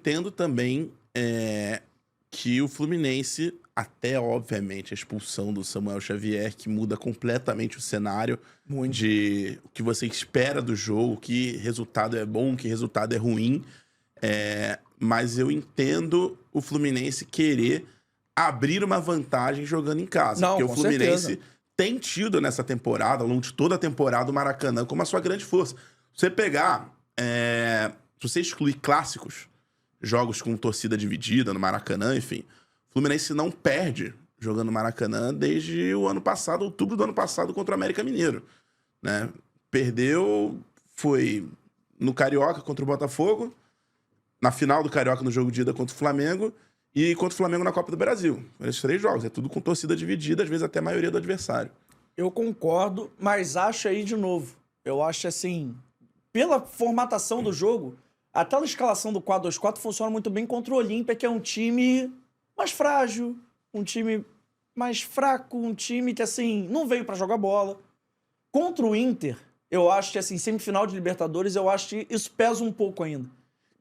entendo também que o Fluminense, até obviamente a expulsão do Samuel Xavier, que muda completamente o cenário de o que você espera do jogo, que resultado é bom, que resultado é ruim. Mas eu entendo o Fluminense querer abrir uma vantagem jogando em casa. Não, porque o com Fluminense certeza. tem tido nessa temporada, ao longo de toda a temporada, o Maracanã como a sua grande força. Se você pegar, se você excluir clássicos, jogos com torcida dividida no Maracanã, enfim, o Fluminense não perde jogando no Maracanã desde o ano passado, outubro do ano passado, contra o América Mineiro, né? Perdeu, foi no Carioca contra o Botafogo, na final do Carioca no jogo de ida contra o Flamengo e contra o Flamengo na Copa do Brasil. Esses 3 jogos, é tudo com torcida dividida, às vezes até a maioria do adversário. Eu concordo, mas acho aí de novo. Eu acho assim, pela formatação do jogo, até a escalação do 4-2-4 funciona muito bem contra o Olímpia, que é um time mais frágil, um time mais fraco, um time que, assim, não veio pra jogar bola. Contra o Inter, eu acho que, assim, semifinal de Libertadores, eu acho que isso pesa um pouco ainda.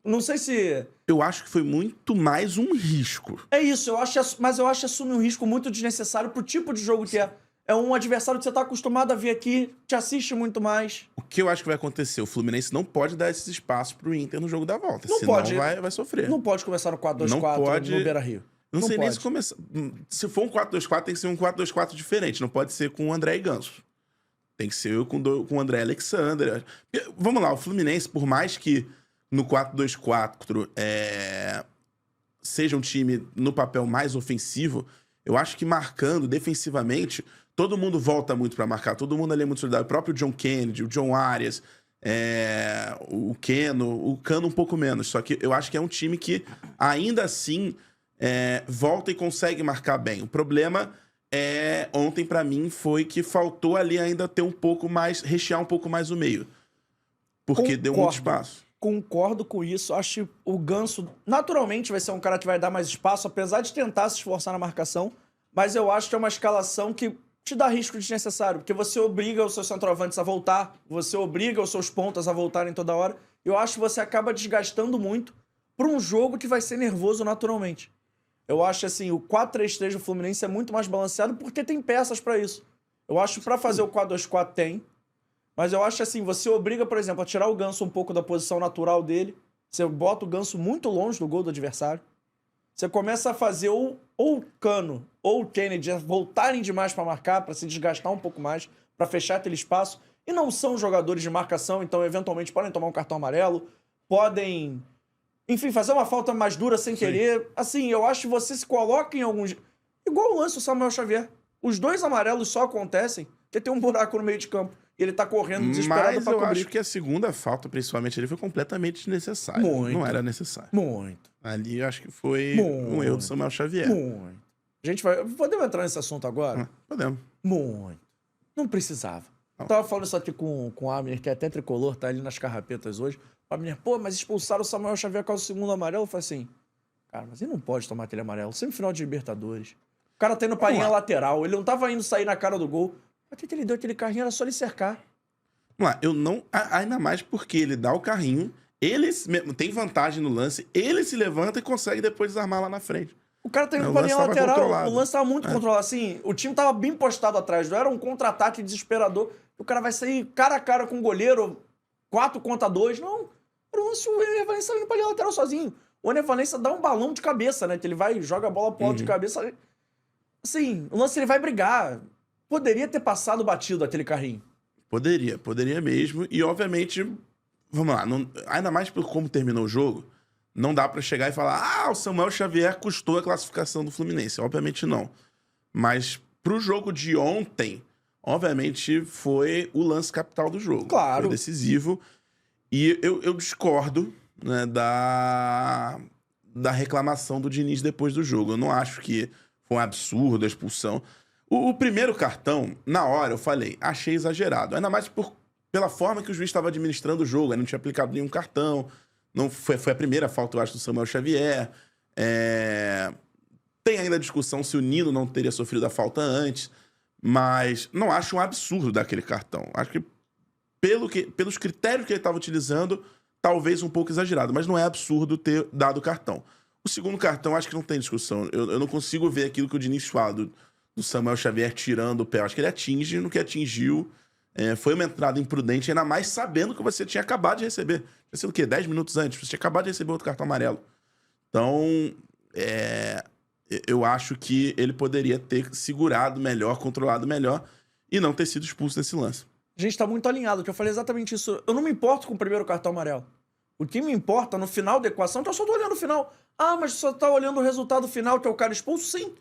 Não sei se... Eu acho que foi muito mais um risco. É isso, mas eu acho que assume um risco muito desnecessário pro tipo de jogo que é. É um adversário que você tá acostumado a ver aqui, te assiste muito mais. O que eu acho que vai acontecer? O Fluminense não pode dar esses espaços pro Inter no jogo da volta. Não senão pode. vai sofrer. Não pode começar no 4-2-4 Não pode- no Beira-Rio. Não sei nem se pode. começar. Se for um 4-2-4, tem que ser um 4-2-4 diferente. Não pode ser com o André e Ganso. Tem que ser com o André Alexander. Porque, vamos lá, o Fluminense, por mais que no 4-2-4 seja um time no papel mais ofensivo, eu acho que marcando defensivamente, todo mundo volta muito pra marcar. Todo mundo ali é muito solidário. O próprio John Kennedy, o John Arias, o Keno, o Cano um pouco menos. Só que eu acho que é um time que, ainda assim, volta e consegue marcar bem. O problema ontem, pra mim, foi que faltou ali ainda ter um pouco mais, rechear um pouco mais o meio. Porque deu muito espaço. Concordo com isso. Acho que o Ganso, naturalmente, vai ser um cara que vai dar mais espaço, apesar de tentar se esforçar na marcação. Mas eu acho que é uma escalação que te dá risco desnecessário, porque você obriga os seus centroavantes a voltar, você obriga os seus pontas a voltarem toda hora. Eu acho que você acaba desgastando muito para um jogo que vai ser nervoso naturalmente. Eu acho assim, o 4-3-3 do Fluminense é muito mais balanceado porque tem peças para isso. Eu acho que para fazer o 4-2-4 tem, mas eu acho assim, você obriga, por exemplo, a tirar o Ganso um pouco da posição natural dele, você bota o Ganso muito longe do gol do adversário, você começa a fazer ou o Cano ou o Kennedy voltarem demais para marcar, para se desgastar um pouco mais, para fechar aquele espaço, e não são jogadores de marcação, então eventualmente podem tomar um cartão amarelo, podem, enfim, fazer uma falta mais dura sem querer. Assim, eu acho que você se coloca em alguns... Igual o lance do Samuel Xavier. Os 2 amarelos só acontecem porque tem um buraco no meio de campo. E ele tá correndo desesperado Mas pra eu cobrir. acho que a segunda falta, principalmente, ali foi completamente desnecessária. Muito. Não era necessário. Muito. Ali eu acho que foi um erro do Samuel Xavier. Muito. A gente vai... Podemos entrar nesse assunto agora? Podemos. Muito. Não precisava. Não. Tava falando isso aqui com o Abner, que é até tricolor, tá ali nas carrapetas hoje. O Abner, pô, mas expulsaram o Samuel Xavier com o segundo amarelo. Eu falei assim, cara, mas ele não pode tomar aquele amarelo. Semifinal de Libertadores. O cara tá indo pra linha lateral. Ele não tava indo sair na cara do gol. Até que ele deu aquele carrinho, era só ele cercar. Vamos lá, eu não... Ainda mais porque ele dá o carrinho, ele tem vantagem no lance, ele se levanta e consegue depois desarmar lá na frente. O cara tá indo O pra lance linha tava lateral. controlado. O lance tava muito controlado. Assim, o time tava bem postado atrás. Não era um contra-ataque desesperador. O cara vai sair cara a cara com o goleiro, 4 contra 2. Não. Era um lance, o Ener Valencia indo pra linha lateral sozinho. O Ener Valencia dá um balão de cabeça, né? Que ele vai, joga a bola pro alto de cabeça. Assim, o lance ele vai brigar. Poderia ter passado batido aquele carrinho. Poderia mesmo. E, obviamente, vamos lá, ainda mais por como terminou o jogo, não dá pra chegar e falar o Samuel Xavier custou a classificação do Fluminense. Obviamente não. Mas pro jogo de ontem, obviamente foi o lance capital do jogo. Claro. Foi decisivo. E eu discordo, né, da reclamação do Diniz depois do jogo. Eu não acho que foi um absurdo a expulsão. O primeiro cartão, na hora, eu falei, achei exagerado. Ainda mais pela forma que o juiz estava administrando o jogo. Ele não tinha aplicado nenhum cartão. Não foi a primeira falta, eu acho, do Samuel Xavier. Tem ainda a discussão se o Nino não teria sofrido a falta antes. Mas não acho um absurdo daquele cartão. Acho que, pelos critérios que ele estava utilizando, talvez um pouco exagerado, mas não é absurdo ter dado o cartão. O segundo cartão, acho que não tem discussão. Eu não consigo ver aquilo que o Diniz fala do Samuel Xavier tirando o pé. Eu acho que ele atinge no que atingiu. Foi uma entrada imprudente, ainda mais sabendo que você tinha acabado de receber. Tinha sido o quê? 10 minutos antes. Você tinha acabado de receber outro cartão amarelo. Então, eu acho que ele poderia ter segurado melhor, controlado melhor e não ter sido expulso nesse lance. A gente tá muito alinhado, que eu falei exatamente isso. Eu não me importo com o primeiro cartão amarelo. O que me importa no final da equação, então eu só tô olhando o final. Ah, mas só tá olhando o resultado final, que é o cara expulso? Sim.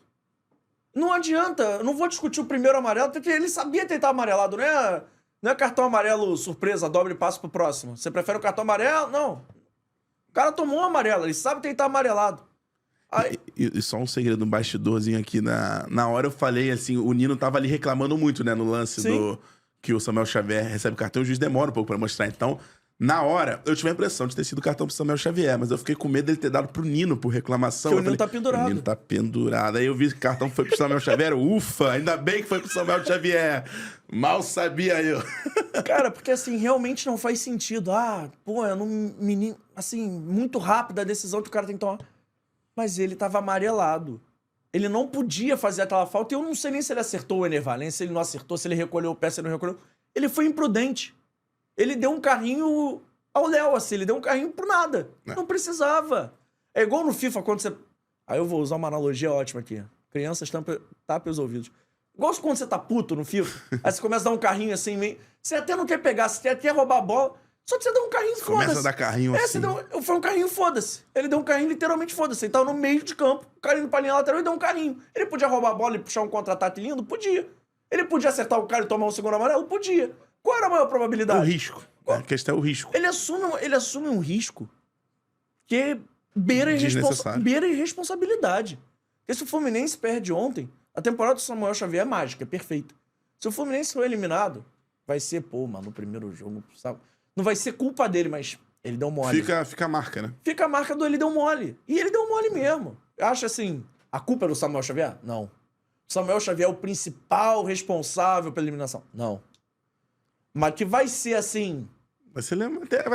Não adianta, eu não vou discutir o primeiro amarelo, porque ele sabia tentar amarelado, não é cartão amarelo surpresa, dobre passo pro próximo. Você prefere o cartão amarelo? Não. O cara tomou um amarelo, ele sabe tentar amarelado. Aí... E só um segredo, um bastidorzinho aqui. Na hora eu falei assim, o Nino tava ali reclamando muito, né, no lance que o Samuel Xavier recebe o cartão, o juiz demora um pouco pra mostrar. Então, na hora, eu tive a impressão de ter sido o cartão pro Samuel Xavier, mas eu fiquei com medo dele ter dado pro Nino por reclamação. Porque o Nino tá pendurado. O Nino tá pendurado. Aí eu vi que o cartão foi pro Samuel Xavier, ufa, ainda bem que foi pro Samuel Xavier. Mal sabia eu. Cara, porque assim, realmente não faz sentido. Ah, pô, é num menino, assim, muito rápido a decisão que o cara tem que tomar. Mas ele tava amarelado. Ele não podia fazer aquela falta. E eu não sei nem se ele acertou o Ener Valencia, se ele não acertou, se ele recolheu o pé, se ele não recolheu. Ele foi imprudente. Ele deu um carrinho ao Léo, assim. Ele deu um carrinho pro nada. Não precisava. É igual no FIFA, quando você... Aí eu vou usar uma analogia ótima aqui. Crianças tapem os ouvidos. Igual quando você tá puto no FIFA. Aí você começa a dar um carrinho assim, meio... Você até não quer pegar, você quer roubar a bola. Só que você dá um carrinho, foda-se. Começa a dar carrinho assim. Foi um carrinho, foda-se. Ele deu um carrinho, literalmente, foda-se. Ele tava no meio de campo, o cara indo pra linha lateral e deu um carrinho. Ele podia roubar a bola e puxar um contra-ataque lindo? Podia. Ele podia acertar o cara e tomar um segundo amarelo? Podia. Qual era a maior probabilidade? O risco. A questão é o risco. Ele assume um risco que beira irresponsabilidade. Porque se o Fluminense perde ontem, a temporada do Samuel Xavier é mágica, é perfeita. Se o Fluminense for eliminado, vai ser, pô, mano, no primeiro jogo, sabe? Não vai ser culpa dele, mas ele deu mole. Fica a marca, né? Fica a marca do ele deu mole. E ele deu mole mesmo. Acha assim, a culpa é do Samuel Xavier? Não. O Samuel Xavier é o principal responsável pela eliminação? Não. Mas que vai ser assim... Vai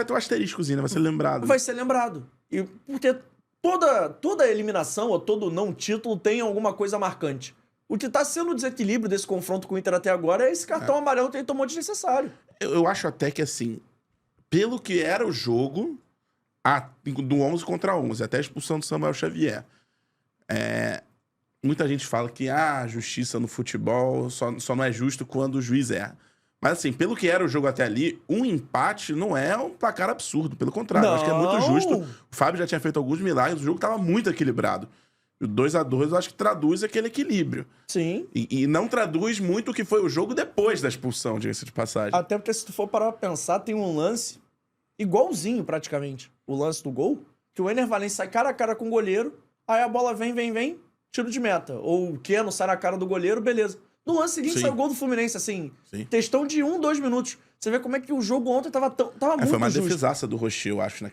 ter um asteriscozinho, né? Vai ser lembrado. Vai ser lembrado. E porque toda eliminação ou todo não título tem alguma coisa marcante. O que tá sendo o desequilíbrio desse confronto com o Inter até agora é esse cartão amarelo que ele tomou desnecessário. Eu acho até que, assim, pelo que era o jogo, do 11 contra 11, até a expulsão do Samuel Xavier, muita gente fala que a justiça no futebol só não é justo quando o juiz erra. Mas, assim, pelo que era o jogo até ali, um empate não é um placar absurdo. Pelo contrário, eu acho que é muito justo. O Fábio já tinha feito alguns milagres, o jogo estava muito equilibrado. O 2-2 eu acho que traduz aquele equilíbrio. Sim. E não traduz muito o que foi o jogo depois da expulsão, diga-se de passagem. Até porque se tu for parar pra pensar, tem um lance igualzinho praticamente. O lance do gol, que o Ener Valencia sai cara a cara com o goleiro, aí a bola vem, tiro de meta. Ou o Keno sai na cara do goleiro, beleza. No lance seguinte sai o gol do Fluminense, assim, questão de 1-2 minutos. Você vê como é que o jogo ontem tava muito justo. Foi uma defesaça do Rocher, eu acho,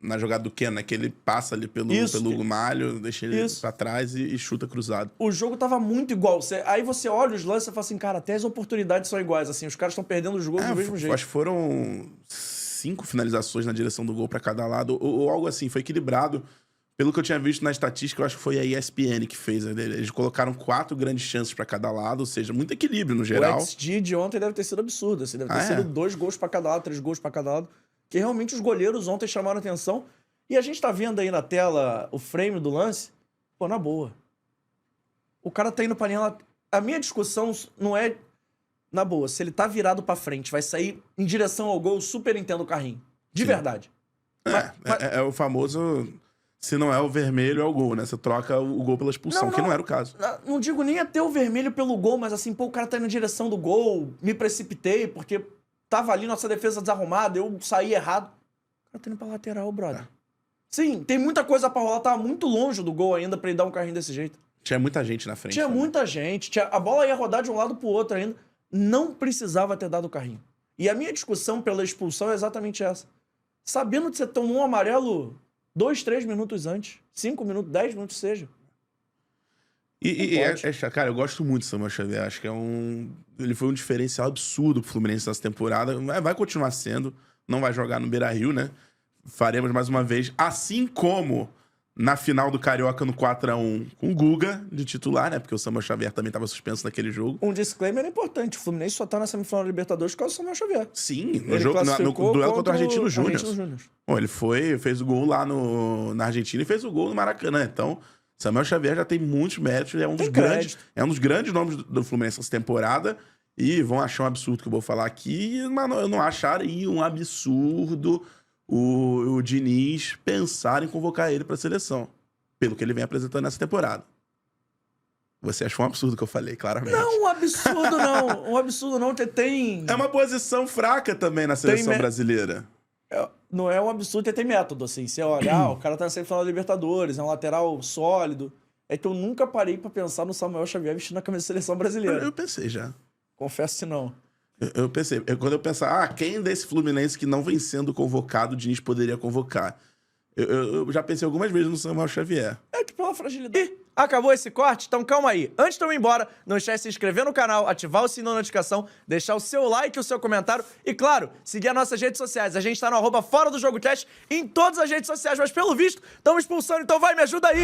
na jogada do Keno, né? Que ele passa ali pelo Hugo Malho, deixa ele pra trás e chuta cruzado. O jogo tava muito igual. Aí você olha os lances e fala assim, cara, até as oportunidades são iguais, assim, os caras estão perdendo os gols do mesmo jeito. Acho que foram 5 finalizações na direção do gol pra cada lado, ou algo assim, foi equilibrado. Pelo que eu tinha visto na estatística, eu acho que foi a ESPN que fez. Eles colocaram 4 grandes chances pra cada lado, ou seja, muito equilíbrio no geral. O XG de ontem deve ter sido absurdo, assim, deve ter sido 2 gols pra cada lado, 3 gols pra cada lado. Que realmente os goleiros ontem chamaram atenção. E a gente tá vendo aí na tela o frame do lance. Pô, na boa. O cara tá indo pra linha... A minha discussão não é... Na boa, se ele tá virado pra frente, vai sair em direção ao gol, super entendo o carrinho. De verdade. É o famoso... Se não é o vermelho, é o gol, né? Você troca o gol pela expulsão, que não era o caso. Não digo nem até o vermelho pelo gol, mas assim, pô, o cara tá indo na direção do gol, me precipitei, porque tava ali nossa defesa desarrumada, eu saí errado. O cara tá indo pra lateral, brother. Sim, tem muita coisa pra rolar, tava muito longe do gol ainda pra ele dar um carrinho desse jeito. Tinha muita gente na frente. Tinha muita gente, a bola ia rodar de um lado pro outro ainda. Não precisava ter dado o carrinho. E a minha discussão pela expulsão é exatamente essa. Sabendo que você tomou um amarelo 2, 3 minutos antes, 5 minutos, 10 minutos seja. Cara, eu gosto muito do Samuel Xavier. Acho que ele foi um diferencial absurdo pro Fluminense nessa temporada. Vai continuar sendo. não vai jogar no Beira-Rio, né? Faremos mais uma vez, assim como na final do Carioca no 4x1 com o Guga de titular, né? Porque o Samuel Xavier também estava suspenso naquele jogo. Um disclaimer importante, o Fluminense só tá na semifinal da Libertadores por causa do Samuel Xavier. Sim, Ele no duelo contra o Argentino Júnior. Júnior. Bom, ele fez o gol lá na Argentina e fez o gol no Maracanã. Então, Samuel Xavier já tem muitos méritos, é um dos grandes nomes do Fluminense nessa temporada. E vão achar um absurdo que eu vou falar aqui, mas eu não acharia um absurdo o Diniz pensar em convocar ele para a seleção, pelo que ele vem apresentando nessa temporada. Você achou um absurdo que eu falei, claramente. Não, um absurdo não. Um absurdo não, tem... É uma posição fraca também na seleção brasileira. Não é um absurdo, tem método, assim. Você olha, o cara tá na semifinal da Libertadores, é um lateral sólido. É que eu nunca parei pra pensar no Samuel Xavier vestindo a camisa da seleção brasileira. Eu pensei já. Confesso que não. Eu pensei. Quando eu pensar, quem desse Fluminense que não vem sendo convocado, o Diniz poderia convocar? Eu já pensei algumas vezes no Samuel Xavier. É que pela fragilidade. E acabou esse corte? Então calma aí. Antes de eu ir embora, não esquece de se inscrever no canal, ativar o sininho da notificação, deixar o seu like e o seu comentário e, claro, seguir as nossas redes sociais. A gente tá no @Fora do Jogo Cast em todas as redes sociais, mas pelo visto, estamos expulsando, então vai, me ajuda aí!